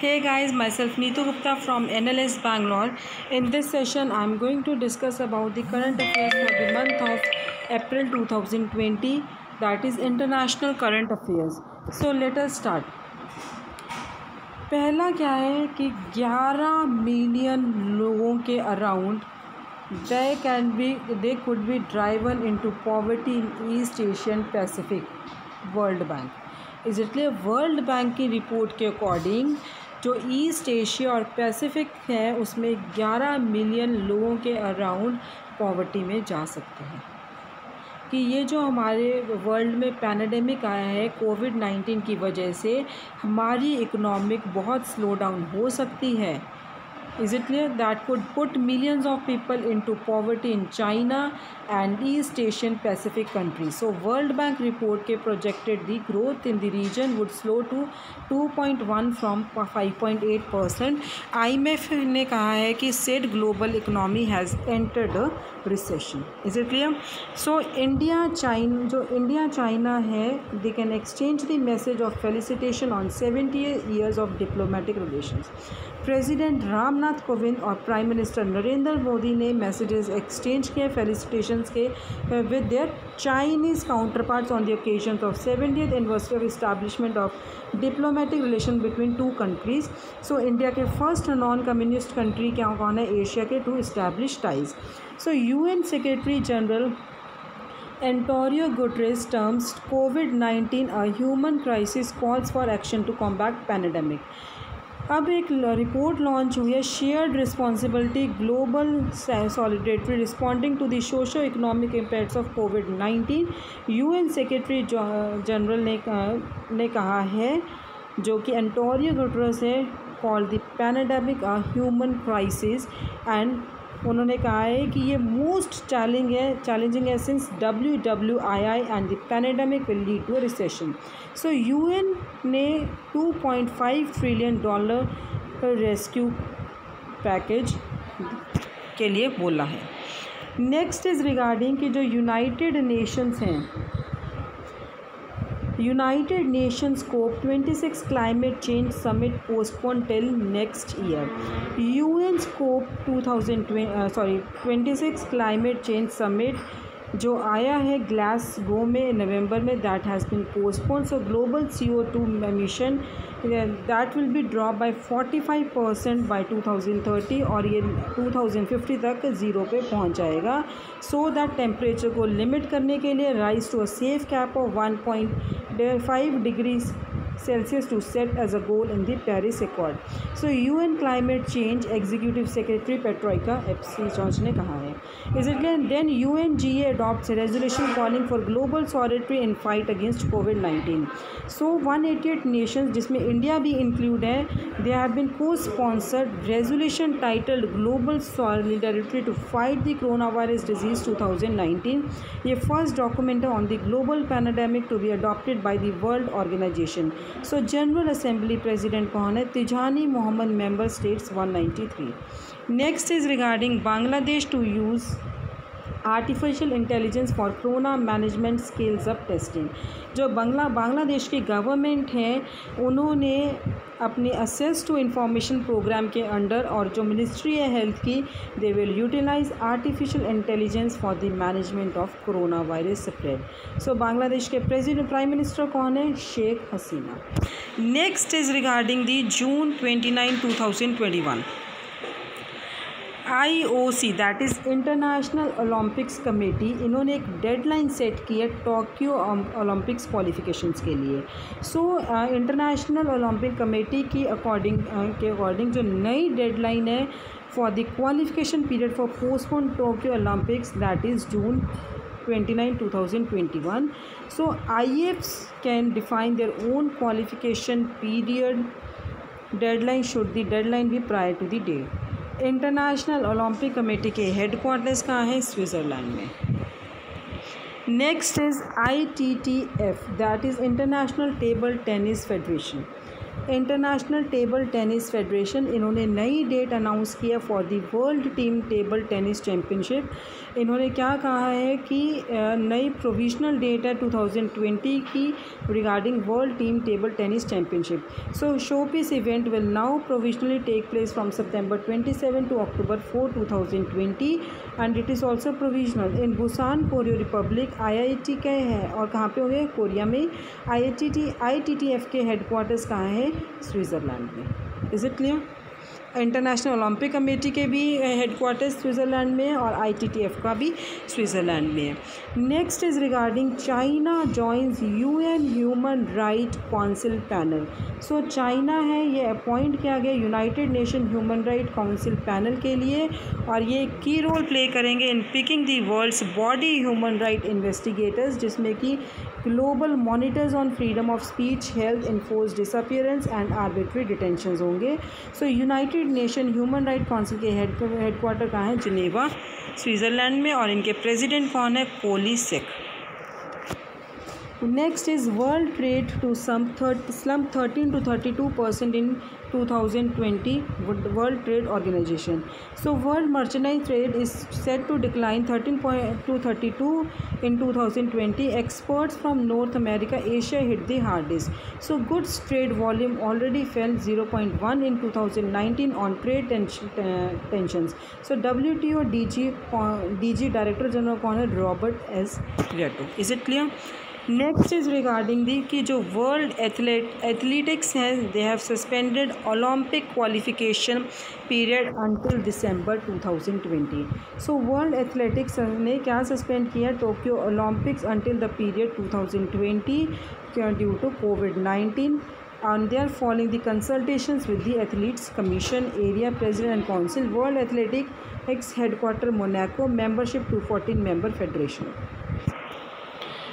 Hey guys, myself Neetu Gupta from NLS Bangalore. In this session, I'm going to discuss about the current affairs for the month of April 2020, that is international current affairs. So let us start. पहला क्या है कि 11 million लोगों के around they could be driven into poverty in East Asian Pacific, world bank इसलिए world bank की report के according जो ईस्ट एशिया और पैसिफिक है उसमें 11 मिलियन लोगों के अराउंड पॉवर्टी में जा सकते हैं। कि ये जो हमारे वर्ल्ड में पैंडेमिक आया है कोविड-19 की वजह से हमारी इकोनॉमिक बहुत स्लो डाउन हो सकती है। Is it clear? That could put millions of people into poverty in China and East Asian Pacific countries. So World Bank report के projected the growth in the region would slow to 2.1 from 5.8%. IMF ने कहा है कि said global economy has entered a recession. Is it clear? So India China है, they can exchange the message of felicitation on 70 years of diplomatic relations. President Ramnath Kovind और prime minister Narendra Modi ने messages exchange किए felicitations के with their Chinese counter parts on the occasion of 70th anniversary of establishment of diplomatic relation between two countries. So India के first non communist country क्या कौन है Asia के to establish ties. So UN secretary general Antonio Guterres terms COVID-19 a human crisis, calls for action to combat pandemic. अब एक report launch हुई है shared responsibility global solidarity responding to the socio economic impacts of कोविड-19। UN secretary general ने कहा है जो कि एंटोनियो गुटेरेस है called the pandemic a human crisis and उन्होंने कहा है कि ये मोस्ट चैलेंजिंग है since WWII and the pandemic will lead to a recession. So UN ने $2.5 ट्रिलियन रेस्क्यू पैकेज के लिए बोला है। नेक्स्ट इज़ रिगार्डिंग कि जो यूनाइटेड नेशंस हैं United Nations COP 26 climate change summit postpone till next year. UN scope 26 climate change summit जो आया है ग्लासगो में नवंबर में that has been postpone. So global CO2 emission that will be drop by 45% by 2030 और ये 2050 तक zero पे पहुंच जाएगा। सो दैट टेम्परेचर को लिमिट करने के लिए rise to a safe cap of 1.5 degrees Celsius to set as a goal in the Paris Accord. So UN Climate Change Executive Secretary Petroika Epsi ने कहा है। Is it clear? Then UNGA adopts a resolution calling for global solidarity in fight against COVID-19. So 188 nations जिसमें India भी include है they have been co-sponsored resolution titled Global Solidarity to Fight the Coronavirus Disease 2019. ये first document है on the global pandemic to be adopted by the world organisation. So general assembly president कौन है Tijjani Muhammad member states 193। Next is regarding Bangladesh to use artificial intelligence for corona management scales up testing. जो बांग्लादेश की government है उन्होंने अपनी access to information programme के under और जो मिनिस्ट्री है हेल्थ की they will utilise artificial intelligence for the management of corona virus spread. So Bangladesh के प्रेसिडेंट प्राइम मिनिस्टर कौन है Sheikh Hasina. Next is regarding the June 29, 2021 IOC that is international Olympics committee इन्होंने एक डेडलाइन सेट की है Tokyo Olympics qualifications के लिए। So international Olympic committee की अकॉर्डिंग जो नई डेडलाइन है for the qualification period for postpone Tokyo Olympics that is June 29, 2021. So IFs can define their own qualification period deadline should the deadline be prior to the day. International Olympic committee के headquarters कहाँ हैं Switzerland में। Next is ITTF that is international table tennis federation. International table tennis federation, इन्होंने नई date announce किया for the world team table tennis championship. इन्होंने क्या कहा है कि नई प्रोविजनल डेट है 2020 की regarding world team table tennis championship. So showpiece event will now provisionally take place from September 27 to October 4, 2020 and it is also provisional in Busan, Korea republic. IIT के है और कहाँ पे हो गए, कोरिया में। ITTF के हेडक्वार्टर्स कहाँ है, स्विट्ज़रलैंड में। Is it clear? International Olympic committee के भी हेडक्वार्टर्स स्विट्ज़रलैंड में है और ITTF का भी स्विट्ज़रलैंड में है। Next is regarding China joins UN human right council panel. So China है ये अपॉइंट किया गया United Nation human right council panel के लिए और ये की रोल प्ले करेंगे in picking the world's body human right investigators, जिसमें कि global monitors on freedom of speech, health, enforce disappearance and arbitrary detentions होंगे। So United Nation human right council के हेडक्वार्टर कहाँ है, जिनेवा, स्विट्ज़रलैंड में, और इनके प्रेसिडेंट कौन है, कोली सेक। Next is world trade to slump 13 to 32% in 2020 World Trade Organization. So world merchandise trade is set to decline 13 to 32 in 2020. Exports from North America, Asia hit the hardest. So goods trade volume already fell 0.1 in 2019 on trade tensions. So WTO DG Director General कौन है, Robert S Reto. Is it clear? Next is regarding the कि जो world athletics हैं, they have suspended Olympic qualification period until December 2020। सो world athletics ने क्या suspend किया, Tokyo Olympics until the period 2020 due to COVID-19 and they are following the consultations with the athletes commission, area president and council. World Athletics headquarter Monaco, membership 214 member federation.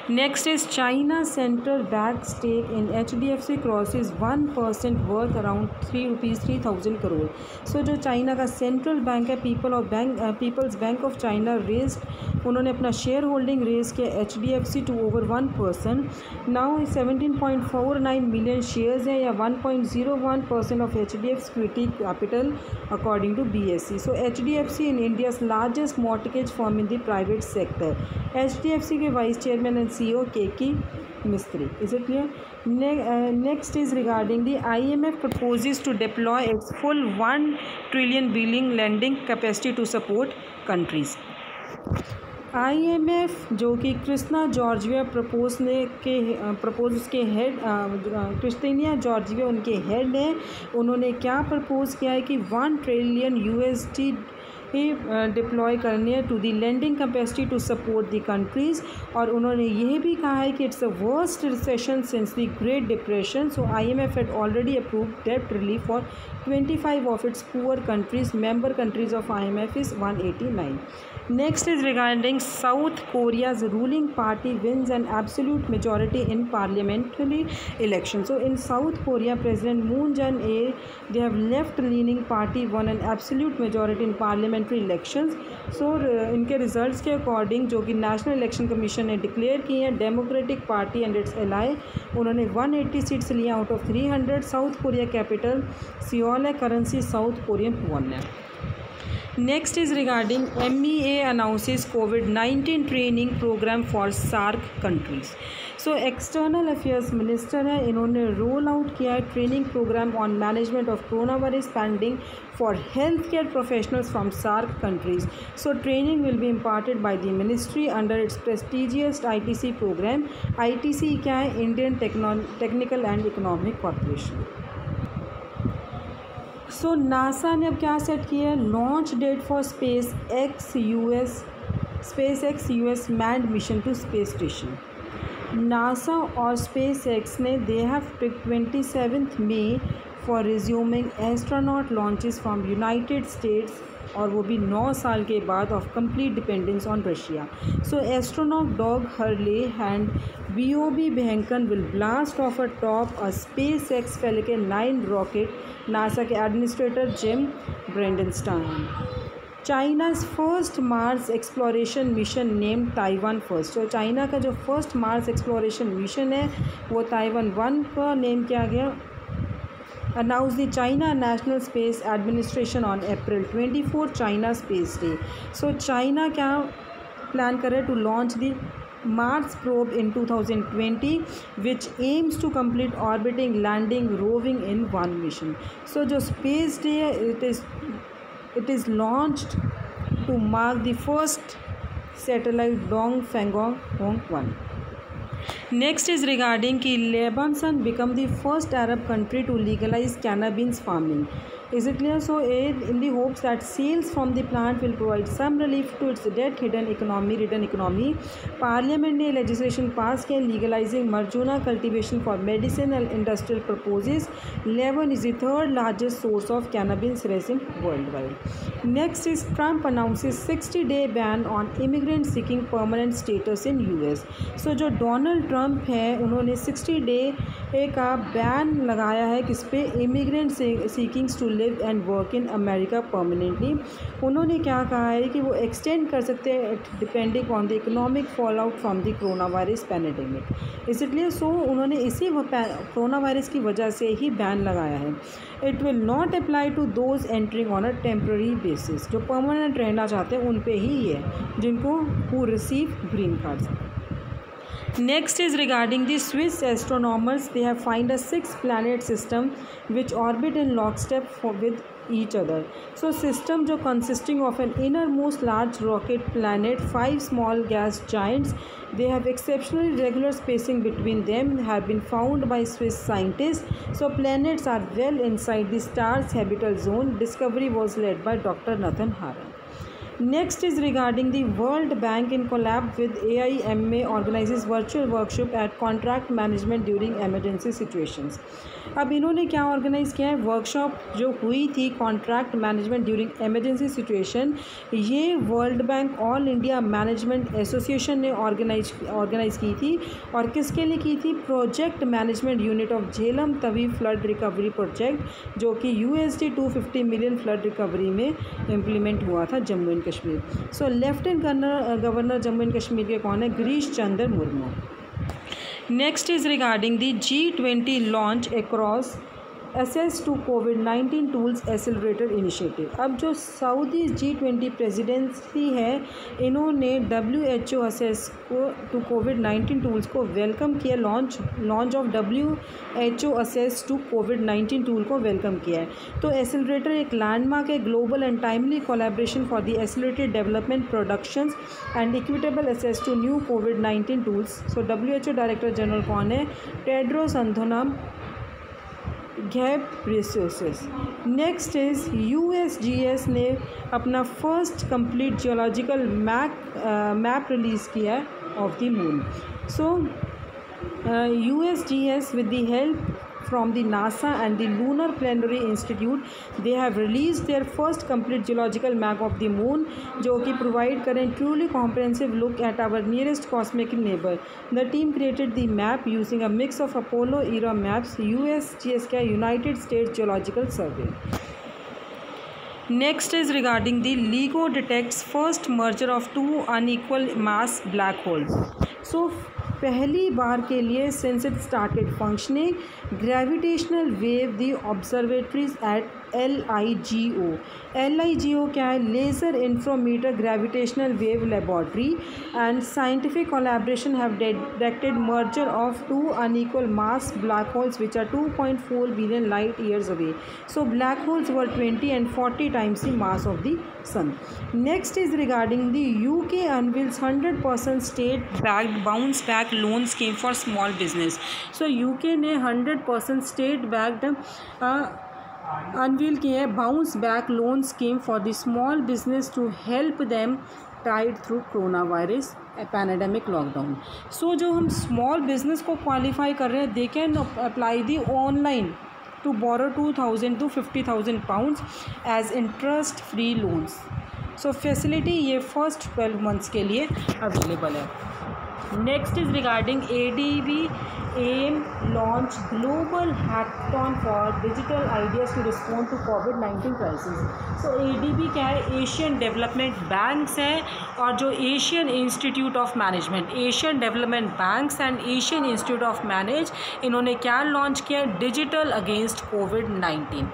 Next is China central bank stake in HDFC crosses 1% worth around ₹3,000 crore. So जो China का central bank है, People's Bank of China raised, उन्होंने अपना share holding raise किया HDFC to over 1%। Now 17.49 million shares हैं या 1.01% of HDFC equity capital according to BSE. So HDFC in India's largest mortgage firm in the private sector. HDFC के vice chairman and CEO Keki Mistry. Is it clear? Next is regarding the IMF proposes to deploy its full 1 trillion billion lending capacity to support countries. IMF जो कि Christina Georgia propose के head, Christina Georgia उनके head हैं, उन्होंने क्या propose किया है कि 1 ट्रिलियन USD डिप्लॉय करनी है to the lending capacity to support the countries. और उन्होंने यह भी कहा है कि it's the worst recession since the Great Depression. So IMF had already approved debt relief for 25 of its poor countries. Member countries of IMF is 189. Next is regarding South Korea's ruling party wins an absolute majority in parliamentary election. So in South Korea, President Moon Jae-in, they have left-leaning party won an absolute majority in parliamentary elections. So इनके results के according जो कि National Election Commission ने declare की हैं, Democratic Party and its ally, उन्होंने 180 seats लिए out of 300। South Korea capital Seoul है, करेंसी साउथ कोरियन वॉन है। Next is regarding MEA announces COVID-19 training programme for SAARC countries. So external affairs minister हैं, इन्होंने roll out किया है training programme on management of corona virus pandemic for health care professionals from SAARC countries. So training will be imparted by the ministry under its prestigious ITC programme. ITC क्या है, Indian technical and economic corporation. So NASA ने अब क्या set किया है, launch date for SpaceX US manned mission to space station. NASA और SpaceX ने they have picked 27 May for resuming astronaut launches from United States, और वो भी 9 साल के बाद of complete dependence on Russia. So astronaut dog Hurley and BOB Behnken will blast off atop a SpaceX Falcon 9 rocket, NASA के administrator Jim Bridenstine. China's first Mars exploration mission name Tianwen first. तो China का जो first Mars exploration mission है वो Taiwan 1 का name किया गया announced the China National Space Administration on April 24 China Space Day. So China क्या plan कर रहे हैं to launch the Mars probe in 2020, which aims to complete orbiting, landing, roving in one mission. So जो Space Day है, it is launched to mark the first satellite Dongfeng 1. Next is regarding कि Lebanon become the first Arab country to legalize cannabis farming. Is it clear? So in the hopes that sales from the plant will provide some relief to its debt-ridden economy, Parliament ने legislation pass किया legalizing marijuana cultivation for medicinal and industrial purposes. Lebanon is the third largest source of cannabis resin worldwide. Next is Trump announces 60-day ban on immigrants seeking permanent status in US. So जो Donald Trump है उन्होंने 60 day का ban लगाया है किस पे, immigrant seekings to live and work in America permanently. उन्होंने क्या कहा है कि वो एक्सटेंड कर सकते हैं depending on the economic fall out from the corona virus pandemic. इसलिए उन्होंने इसी कोरोना वायरस की वजह से ही बैन लगाया है. It will not apply to those entering on a temporary basis. जो परमानेंट रहना चाहते हैं उन पे ही ये जिनको who receive green cards. Next is regarding the Swiss astronomers. They have found a 6-planet system which orbit in lockstep with each other. So system जो consisting of an innermost large rocket planet, 5 small gas giants. They have exceptionally regular spacing between them, have been found by Swiss scientists. So planets are well inside the star's habitable zone. Discovery was led by Dr. Nathan Haran. Next is regarding the World Bank in collab with AIMA organizes virtual workshop at contract management during emergency situations. अब इन्होंने क्या organise किया है, workshop जो हुई थी contract management during emergency situation, ये World Bank all India management association ने ऑर्गेनाइज़ की थी. और किसके लिए की थी, project management unit of Jhelum Tawi flood recovery project जो कि USD 250 मिलियन फ्लड रिकवरी में इम्प्लीमेंट हुआ था Jammu and Kashmir. So lieutenant governor Jammu and Kashmir के कौन है, Girish Chandra Murmu. Next is regarding the G20 launch across Access to COVID-19 Tools Accelerator Initiative. अब जो सऊदी G20 प्रेसिडेंसी है इन्होंने WHO Access to COVID-19 tools को वेलकम किया. Launch of WHO Access to COVID-19 tool को वेलकम किया है. तो एसेलरेटर एक लैंडमार्क है, global and timely collaboration for the accelerated development productions and equitable access to new COVID-19 tools. So WHO director general कौन है, Tedros Adhanom Ghebreyesus. Next is USGS ने अपना first complete geological map release किया है of the moon. So USGS with the help from the NASA and the Lunar Planetary Institute, they have released their first complete geological map of the moon जो कि provide करें truly comprehensive look at our nearest cosmic neighbor. The team created the map using a mix of Apollo era maps. USGS का United States Geological Survey. Next is regarding the LIGO detects first merger of 2 unequal mass black holes. So पहली बार के लिए since it started functioning, gravitational wave the observatories at LIGO. LIGO क्या है, laser interferometer gravitational wave laboratory and scientific collaboration have detected merger of 2 unequal mass black holes which are 2.4 billion light years away. So black holes were 20 and 40 times the mass of the sun. Next is regarding the UK unveils 100% state backed bounce back loan scheme for small business. So UK ने 100% state backed unveil किए हैं bounce back loan scheme for the small business to help them tide through corona virus pandemic lockdown. So जो हम small business को qualify कर रहे हैं they can apply the online to borrow 2,000 to 50,000 pounds as interest free loans. So facility ये first 12 months के लिए available है. Next is regarding ADB AIM launch global hackathon for digital ideas to respond to COVID-19 crisis. So ADB क्या है, Asian development banks हैं और जो Asian institute of management, Asian development banks and Asian institute of manage, इन्होंने क्या launch किया, digital against कोविड-19।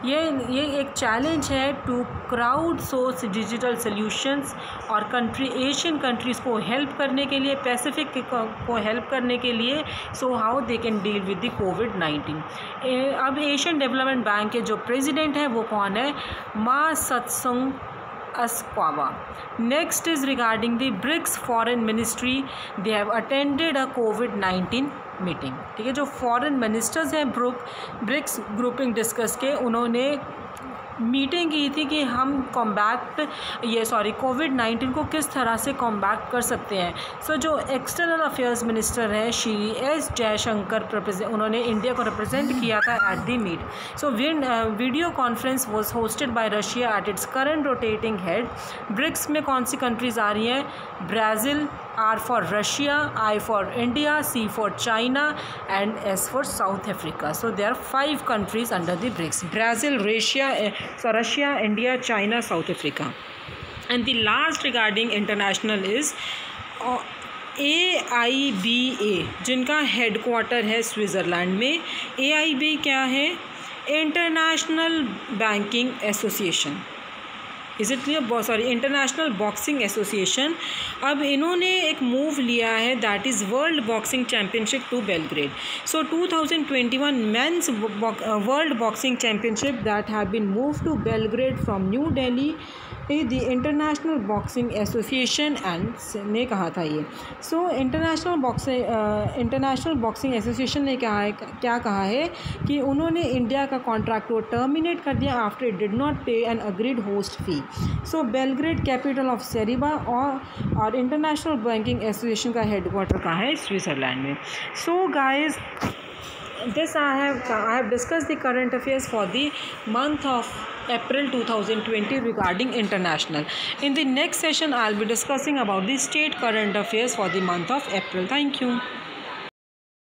ये एक चैलेंज है to crowd source digital solutions और एशियन कंट्रीज़ को हेल्प करने के लिए, पैसिफिक को हेल्प करने के लिए, so how they can deal with the कोविड-19। अब एशियन डेवलपमेंट बैंक के जो प्रेसिडेंट हैं वो कौन है, मा सत्संग अस्क्वावा। Next is regarding the BRICS foreign ministry, they have attended a कोविड-19 मीटिंग। ठीक है, जो फॉरेन मिनिस्टर्स हैं ब्रिक्स ग्रुपिंग डिस्कस के, उन्होंने मीटिंग की थी कि हम कोविड-19 को किस तरह से कॉम्बैट कर सकते हैं। सो जो एक्सटर्नल अफेयर्स मिनिस्टर हैं श्री एस जयशंकर, उन्होंने इंडिया को रिप्रेजेंट किया था at the meet. So video conference was hosted by Russia at its current rotating head. BRICS में कौन सी कंट्रीज़ आ रही हैं, Brazil, R for Russia, I for India, C for China and S for South Africa. So there are 5 countries under the BRICS: Brazil, Russia, India, China, South Africa. And the last regarding international is AIBA, जिनका headquarter है Switzerland में। AIBA क्या है, international banking association, international boxing association. अब इन्होंने एक move लिया है, that is world boxing championship to Belgrade. So 2021 men's world boxing championship that have been move to Belgrade from New Delhi, the international boxing association and ने कहा था ये। So international boxing association ने क्या कहा है कि उन्होंने इंडिया का कॉन्ट्रैक्ट को टर्मिनेट कर दिया after it did not pay an agreed host fee. So Belgrade capital of Serbia और इंटरनेशनल बैंकिंग एसोसिएशन का हेडक्वार्टर कहाँ है, स्विट्ज़रलैंड में। So guys, this I have discussed the current affairs for the month of April 2020 regarding international. In the next session I'll be discussing about the state current affairs for the month of April. Thank you.